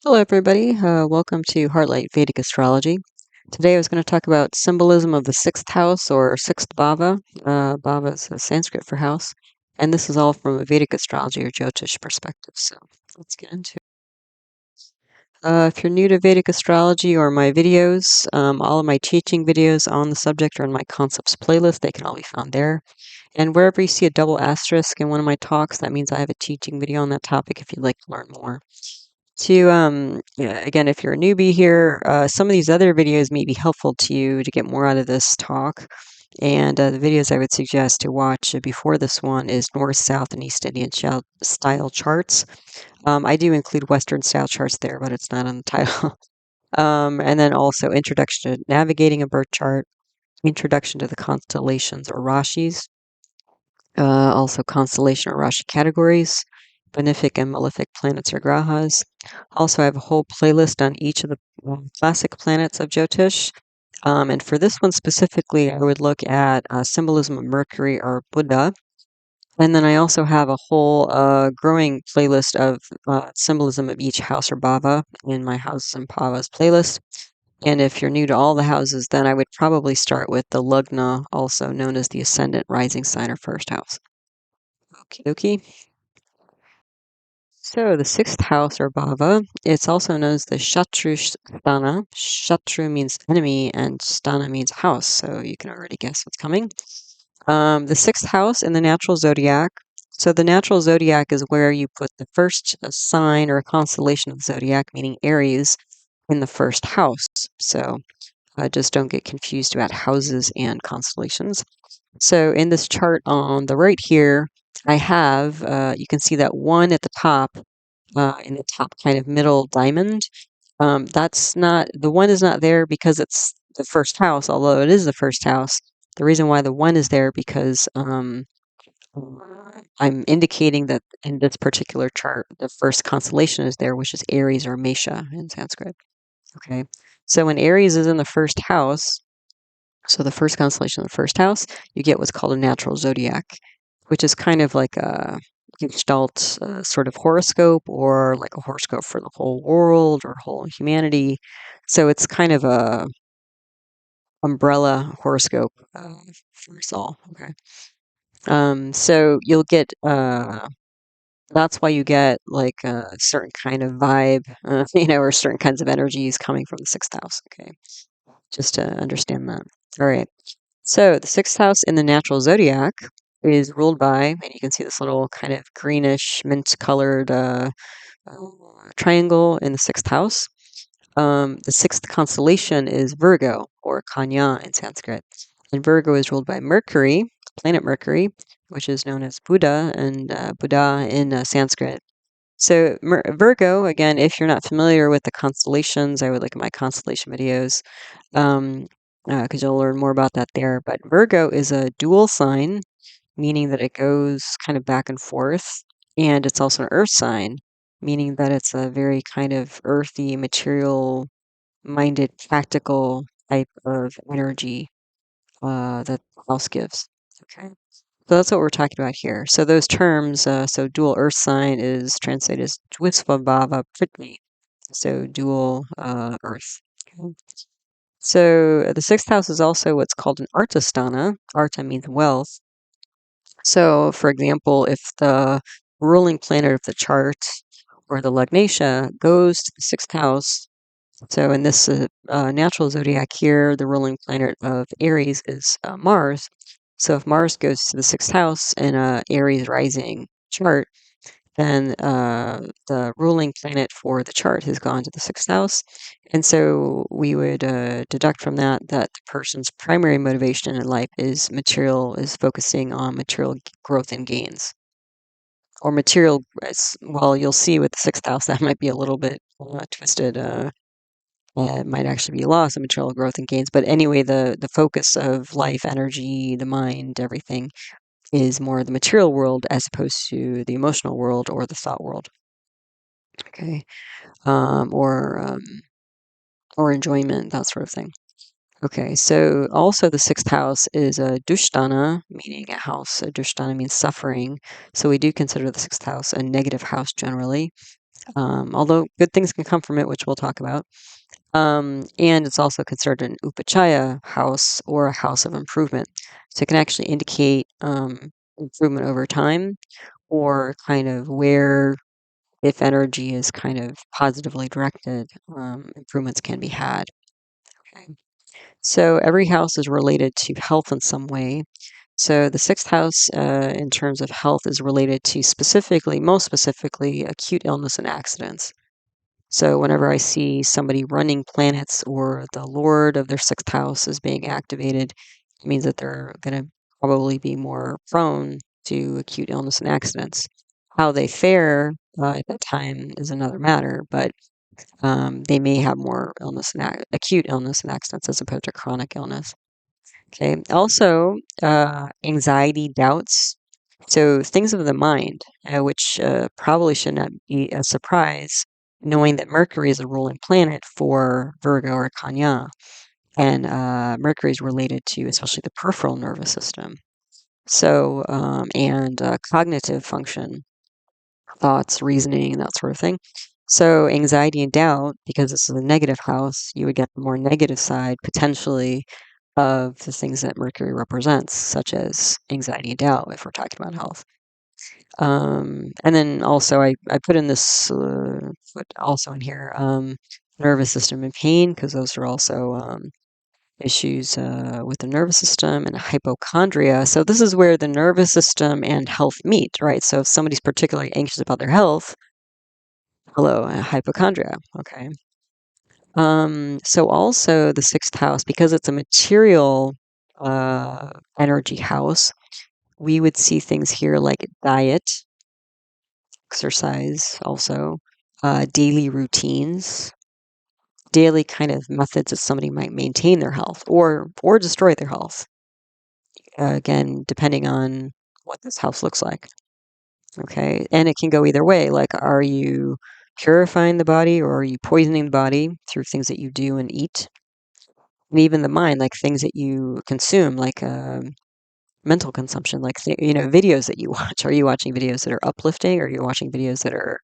Hello, everybody. Welcome to Heartlight Vedic Astrology. Today I was going to talk about symbolism of the sixth house or sixth bhava. Bhava is Sanskrit for house. And this is all from a Vedic astrology or Jyotish perspective. So let's get into it. If you're new to Vedic astrology or my videos, all of my teaching videos on the subject are in my concepts playlist. They can all be found there. And wherever you see a double asterisk in one of my talks, that means I have a teaching video on that topic if you'd like to learn more. Yeah, again, if you're a newbie here, some of these other videos may be helpful to you to get more out of this talk. And the videos I would suggest to watch before this one is North, South, and East Indian style charts. I do include Western style charts there, but it's not on the title. And then also Introduction to Navigating a Birth Chart, Introduction to the Constellations or Rashis, also Constellation or Rashi categories, benefic and malefic planets or grahas. Also, I have a whole playlist on each of the classic planets of Jyotish. And for this one specifically, I would look at symbolism of Mercury or Buddha. And then I also have a whole growing playlist of symbolism of each house or bhava in my houses and bhavas playlist. And if you're new to all the houses, then I would probably start with the Lagna, also known as the Ascendant, rising sign, or first house. Okie dokie. So the sixth house or bhava, it's also known as the Shatru Sthana. Shatru means enemy and Sthana means house, so you can already guess what's coming. The sixth house in the natural zodiac. So the natural zodiac is where you put the first sign or a constellation of the zodiac, meaning Aries, in the first house. So just don't get confused about houses and constellations. So in this chart on the right here, I have, you can see that one at the top, in the top kind of middle diamond. That's not, the one is not there because it's the first house, although it is the first house. The reason why the one is there because I'm indicating that in this particular chart, the first constellation is there, which is Aries or Mesha in Sanskrit. Okay. So when Aries is in the first house, so the first constellation in the first house, you get what's called a natural zodiac, which is kind of like a Gestalt sort of horoscope or like a horoscope for the whole world or whole humanity. So it's kind of a umbrella horoscope for us all. Okay. So you'll get that's why you get like a certain kind of vibe, or certain kinds of energies coming from the sixth house. Okay. Just to understand that. All right. So the sixth house in the natural zodiac is ruled by, and you can see this little kind of greenish mint colored triangle in the sixth house. The sixth constellation is Virgo or Kanya in Sanskrit. And Virgo is ruled by Mercury, planet Mercury, which is known as Buddha and Buddha in Sanskrit. So Virgo, again, if you're not familiar with the constellations, I would look at my constellation videos because you'll learn more about that there. But Virgo is a dual sign, meaning that it goes kind of back and forth, and it's also an earth sign, meaning that it's a very kind of earthy, material-minded, practical type of energy that the house gives. Okay. So that's what we're talking about here. So those terms, so dual earth sign is translated as Dvisvabhava Prithvi, so dual earth. Okay. So the sixth house is also what's called an Arthasthana. Artha means wealth. So, for example, if the ruling planet of the chart or the Lagna goes to the sixth house, so in this natural zodiac here, the ruling planet of Aries is Mars. So if Mars goes to the sixth house in a Aries rising chart, then the ruling planet for the chart has gone to the sixth house. And so we would deduct from that that the person's primary motivation in life is focusing on material growth and gains. Or material, well, you'll see with the sixth house that might be a little bit twisted. It might actually be loss of material growth and gains. But anyway, the focus of life, energy, the mind, everything is more the material world as opposed to the emotional world or the thought world. Okay. Or enjoyment, that sort of thing. Okay, so also the sixth house is a dushtana, meaning a house. A dushtana means suffering. So we do consider the sixth house a negative house generally. although good things can come from it, which we'll talk about. And it's also considered an upachaya house or a house of improvement. So it can actually indicate improvement over time or kind of where, if energy is kind of positively directed, improvements can be had. Okay. So every house is related to health in some way. So the sixth house, in terms of health, is related to most specifically, acute illness and accidents. So whenever I see somebody running planets or the lord of their sixth house is being activated, it means that they're going to probably be more prone to acute illness and accidents. How they fare at that time is another matter, but they may have more acute illness and accidents as opposed to chronic illness. Okay. Also, anxiety, doubts. So things of the mind, which probably should not be a surprise, knowing that Mercury is a ruling planet for Virgo or Kanya, and Mercury is related to especially the peripheral nervous system. So, and cognitive function, thoughts, reasoning, and that sort of thing. So, anxiety and doubt, because this is a negative house, you would get the more negative side potentially of the things that Mercury represents, such as anxiety and doubt, if we're talking about health. And then also, I put in this, put also in here, nervous system and pain, because those are also issues with the nervous system and hypochondria. So this is where the nervous system and health meet, right? So if somebody's particularly anxious about their health, hello, hypochondria. Okay. So also the sixth house, because it's a material energy house, we would see things here like diet, exercise, also daily routines, daily kind of methods that somebody might maintain their health or destroy their health. Again, depending on what this house looks like. Okay, and it can go either way. Like, are you purifying the body or are you poisoning the body through things that you do and eat? And even the mind, like things that you consume, like mental consumption, like videos that you watch. Are you watching videos that are uplifting, or are you watching videos that are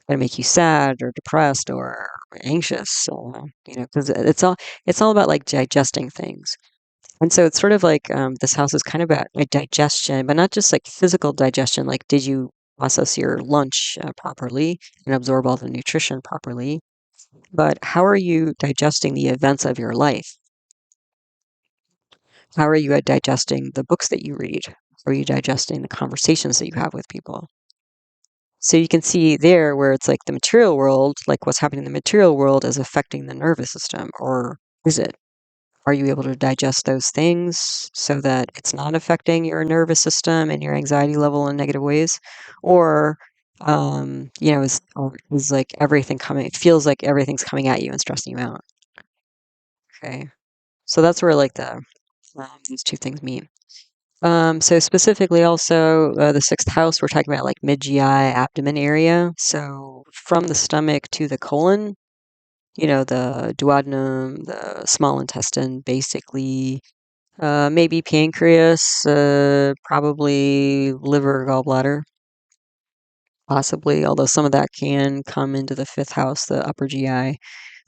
going to make you sad or depressed or anxious? Because it's all about like digesting things. And so it's sort of like this house is kind of about like digestion, but not just like physical digestion. Like, did you process your lunch properly and absorb all the nutrition properly? But how are you digesting the events of your life? How are you digesting the books that you read? How are you digesting the conversations that you have with people? So you can see there where it's like the material world, like what's happening in the material world is affecting the nervous system, or is it? Are you able to digest those things so that it's not affecting your nervous system and your anxiety level in negative ways? Or, is like everything coming, it feels like everything's coming at you and stressing you out. Okay. So that's where like these two things meet. So specifically also the sixth house, we're talking about like mid-GI abdomen area. So from the stomach to the colon, the duodenum, the small intestine, basically, maybe pancreas, probably liver, gallbladder, possibly, although some of that can come into the fifth house, the upper GI,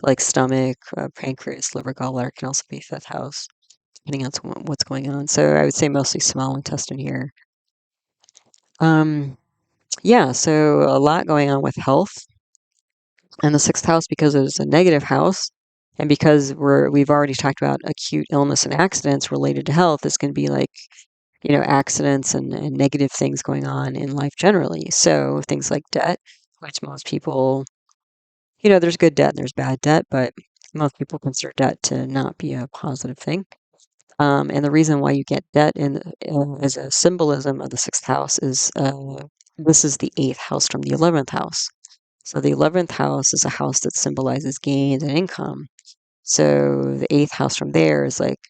like stomach, pancreas, liver, gallbladder can also be fifth house, depending on what's going on. So I would say mostly small intestine here. Um, yeah, so a lot going on with health. And the sixth house, because it is a negative house, and because we've already talked about acute illness and accidents related to health, is going to be like, accidents and negative things going on in life generally. So things like debt, which most people, there's good debt and there's bad debt, but most people consider debt to not be a positive thing. And the reason why you get debt as a symbolism of the sixth house is this is the eighth house from the 11th house. So the 11th house is a house that symbolizes gains and income. So the eighth house from there is like,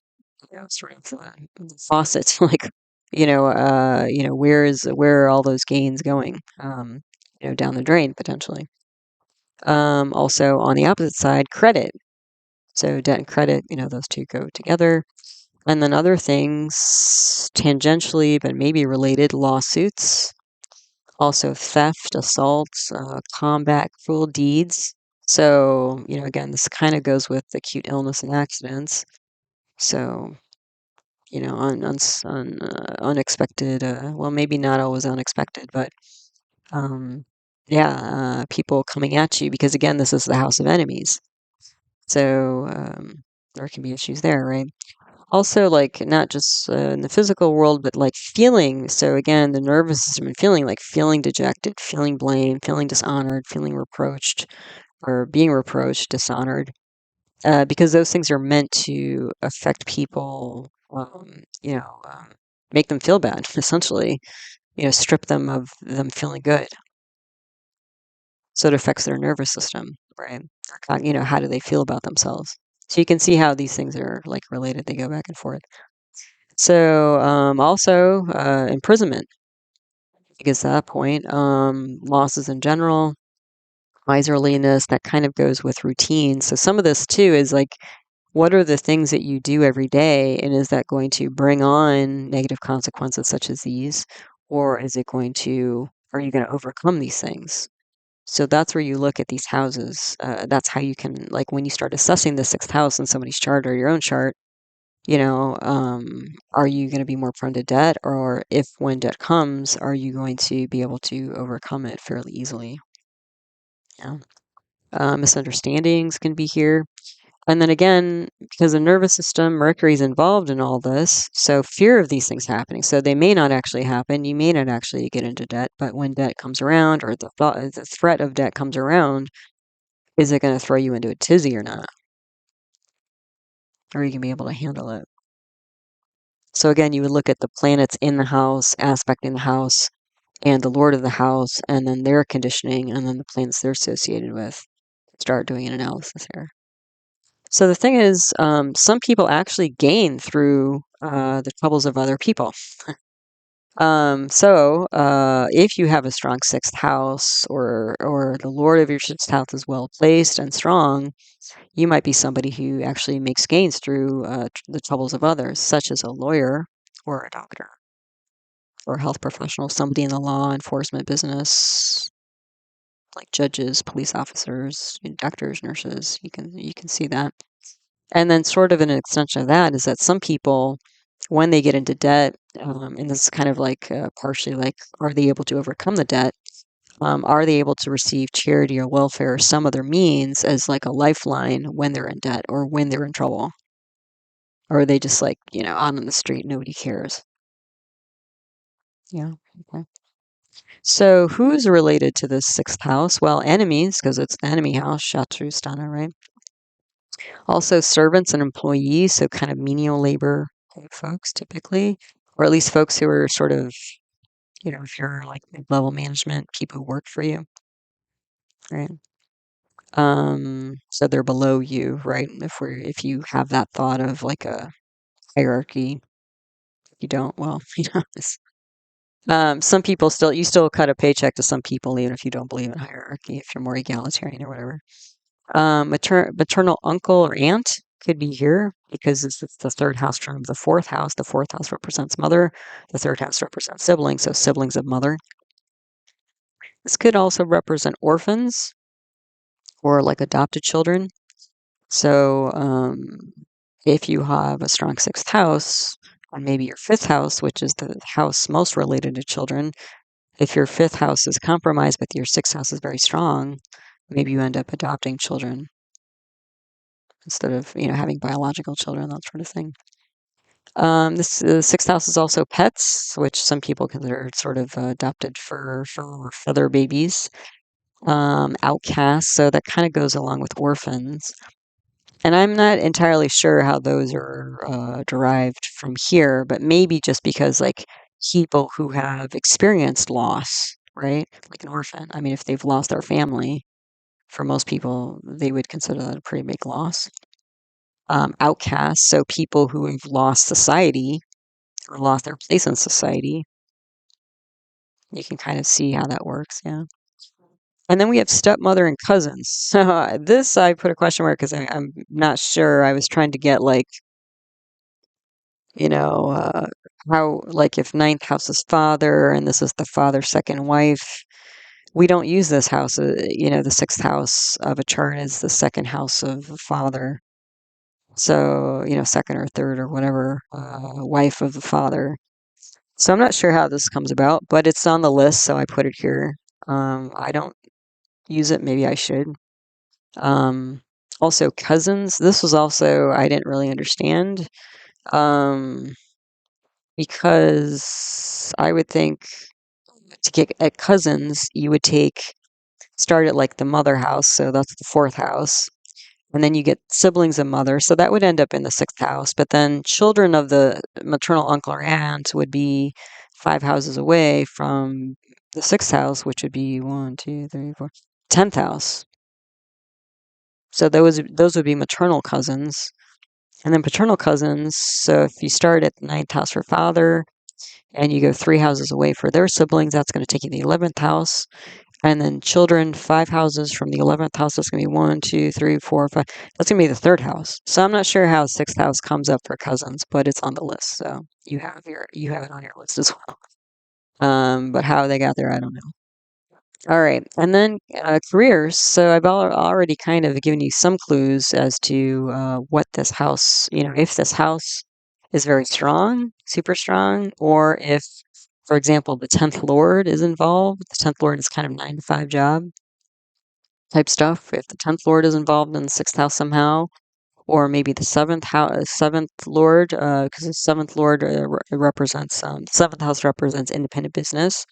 sort of the faucet, like, where are all those gains going? Down the drain potentially. Also on the opposite side, credit. So debt and credit, those two go together. And then other things tangentially, but maybe related, lawsuits, Also theft, assault, combat, cruel deeds. So, again, this kind of goes with acute illness and accidents. So, unexpected, well, maybe not always unexpected, but um, yeah, people coming at you because, again, this is the house of enemies. So there can be issues there, right? Also, like, not just in the physical world, but like feeling. So again, the nervous system and feeling, like feeling dejected, feeling blamed, feeling dishonored, feeling reproached, or being reproached, dishonored, because those things are meant to affect people, make them feel bad, essentially, strip them of them feeling good. So it affects their nervous system, right? How do they feel about themselves? So you can see how these things are like related. They go back and forth. So also imprisonment, because at that point, losses in general, miserliness, that kind of goes with routine. So some of this too is like, what are the things that you do every day, and is that going to bring on negative consequences such as these, or are you going to overcome these things? So that's where you look at these houses. That's how you can, like, when you start assessing the sixth house in somebody's chart or your own chart, are you going to be more prone to debt? Or if when debt comes, are you going to be able to overcome it fairly easily? Yeah. Misunderstandings can be here. And then again, because the nervous system, Mercury's involved in all this, so fear of these things happening. So they may not actually happen. You may not actually get into debt, but when debt comes around, or the threat of debt comes around, is it going to throw you into a tizzy or not? Or are you going to be able to handle it? So again, you would look at the planets in the house, aspecting the house, and the lord of the house, and then their conditioning, and then the planets they're associated with. Start doing an analysis here. So the thing is, some people actually gain through the troubles of other people. If you have a strong sixth house, or the lord of your sixth house is well placed and strong, you might be somebody who actually makes gains through the troubles of others, such as a lawyer or a doctor or a health professional, somebody in the law enforcement business, like judges, police officers, doctors, nurses. You can see that. And then sort of an extension of that is that some people, when they get into debt, and this is kind of like partially like, are they able to overcome the debt? Are they able to receive charity or welfare or some other means as like a lifeline when they're in debt or when they're in trouble? Or are they just like, out on the street, nobody cares? Yeah. Okay. So who's related to this sixth house? Well, enemies, because it's the enemy house, Shatrustana, right? Also servants and employees, so kind of menial labor type folks typically, or at least folks who are sort of, if you're like mid-level management, people who work for you, right? So they're below you, right? If you have that thought of like a hierarchy, you don't, well, some people you still cut a paycheck to some people, even if you don't believe in hierarchy, if you're more egalitarian or whatever. Maternal uncle or aunt could be here because it's the third house from the fourth house. The fourth house represents mother. The third house represents siblings, so siblings of mother. This could also represent orphans or like adopted children. So if you have a strong sixth house, or maybe your fifth house, which is the house most related to children, if your fifth house is compromised but your sixth house is very strong, maybe you end up adopting children instead of having biological children, that sort of thing. This sixth house is also pets, which some people consider sort of adopted for feather babies. Outcasts, so that kind of goes along with orphans. And I'm not entirely sure how those are derived from here, but maybe just because like people who have experienced loss, right? Like an orphan. I mean, if they've lost their family, for most people, they would consider that a pretty big loss. Outcasts, so people who have lost society or lost their place in society. You can kind of see how that works, yeah. And then we have stepmother and cousins. So this I put a question mark because I'm not sure. I was trying to get like you know, how, like, if ninth house is father and this is the father's second wife, we don't use this house. The sixth house of a chart is the second house of a father. So, second or third or whatever, wife of the father. So I'm not sure how this comes about, but it's on the list, so I put it here. I don't use it. Maybe I should. Um, Also, cousins. This was also, I didn't really understand. Um, because I would think to get at cousins, you would start at like the mother house, so that's the fourth house, and then you get siblings of mother, so that would end up in the sixth house. But then children of the maternal uncle or aunt would be five houses away from the sixth house, which would be one, two, three, four, 10th house. So those would be maternal cousins. And then paternal cousins, so if you start at the ninth house for father and you go three houses away for their siblings, that's going to take you to the 11th house. And then children, five houses from the 11th house, that's going to be one, two, three, four, five. That's going to be the third house. So I'm not sure how sixth house comes up for cousins, but it's on the list. So you have it on your list as well. But how they got there, I don't know. All right, and then careers. So I've already kind of given you some clues as to what this house, if this house is very strong, super strong, or if, for example, the 10th Lord is involved. The 10th Lord is kind of 9 to 5 job type stuff. If the 10th Lord is involved in the sixth house somehow, or maybe the seventh Lord, because the seventh Lord represents the seventh house represents independent business,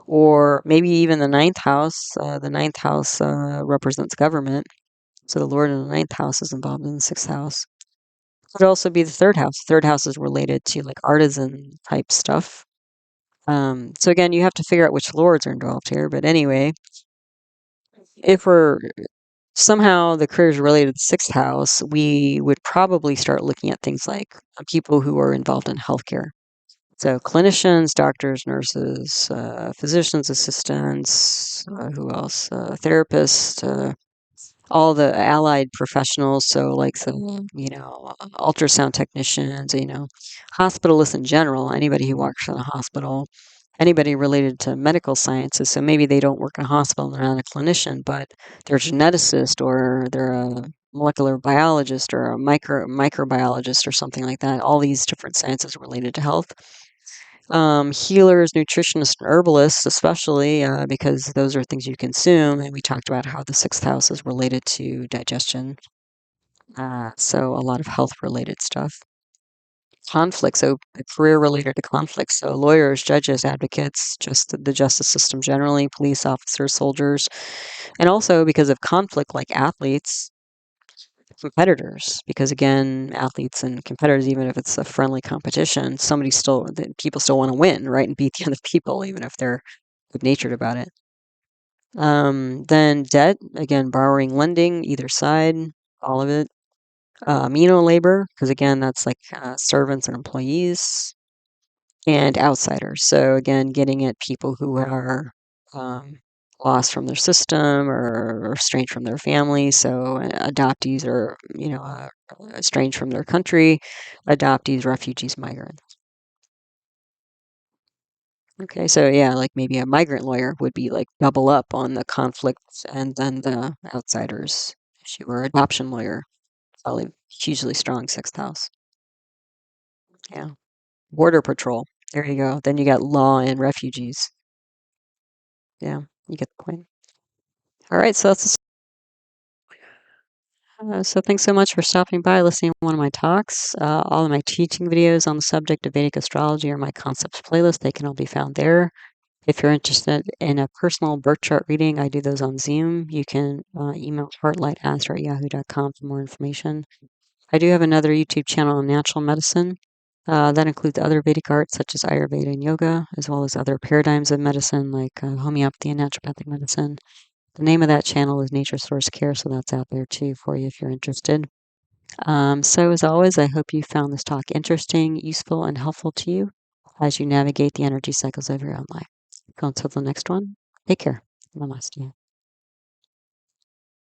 or maybe even the ninth house. The ninth house represents government, so the Lord in the ninth house is involved in the sixth house. It could also be the third house. The third house is related to like artisan type stuff. So again, you have to figure out which lords are involved here. But anyway, if we're somehow the career is related to the sixth house, we would probably start looking at things like people who are involved in healthcare. So clinicians, doctors, nurses, physicians assistants, who else? Therapists, all the allied professionals. So like ultrasound technicians, hospitalists in general, anybody who works in a hospital, anybody related to medical sciences. So maybe they don't work in a hospital, they're not a clinician, but they're a geneticist or they're a molecular biologist or a microbiologist or something like that. All these different sciences related to health. Healers, nutritionists, and herbalists, especially because those are things you consume. And we talked about how the sixth house is related to digestion. So a lot of health related stuff. Conflict, so career related to conflict. So lawyers, judges, advocates, just the justice system generally, police officers, soldiers, and also because of conflict, like athletes, competitors, because again, athletes and competitors, even if it's a friendly competition, people still want to win, right, and beat the other people, even if they're good natured about it. Then debt, again, borrowing, lending, either side, all of it. Menial labor, because again, that's like servants and employees, and outsiders. So again, getting at people who are um, lost from their system or estranged from their family. So adoptees are, estranged from their country, adoptees, refugees, migrants. Okay, so yeah, like maybe a migrant lawyer would be like double up on the conflicts and then the outsiders issue, or adoption lawyer, probably hugely strong sixth house. Yeah. Border patrol. There you go. Then you got law and refugees. Yeah, you get the point. All right, so thanks so much for stopping by, listening to one of my talks. All of my teaching videos on the subject of Vedic astrology are my concepts playlist. They can all be found there. If you're interested in a personal birth chart reading, I do those on Zoom. You can email heartlightastro@yahoo.com for more information. I do have another YouTube channel on natural medicine. That includes other Vedic arts such as Ayurveda and yoga, as well as other paradigms of medicine like homeopathy and naturopathic medicine. The name of that channel is Nature Source Care, so that's out there too for you if you're interested. So, as always, I hope you found this talk interesting, useful, and helpful to you as you navigate the energy cycles of your own life. Until the next one, take care. Namaste.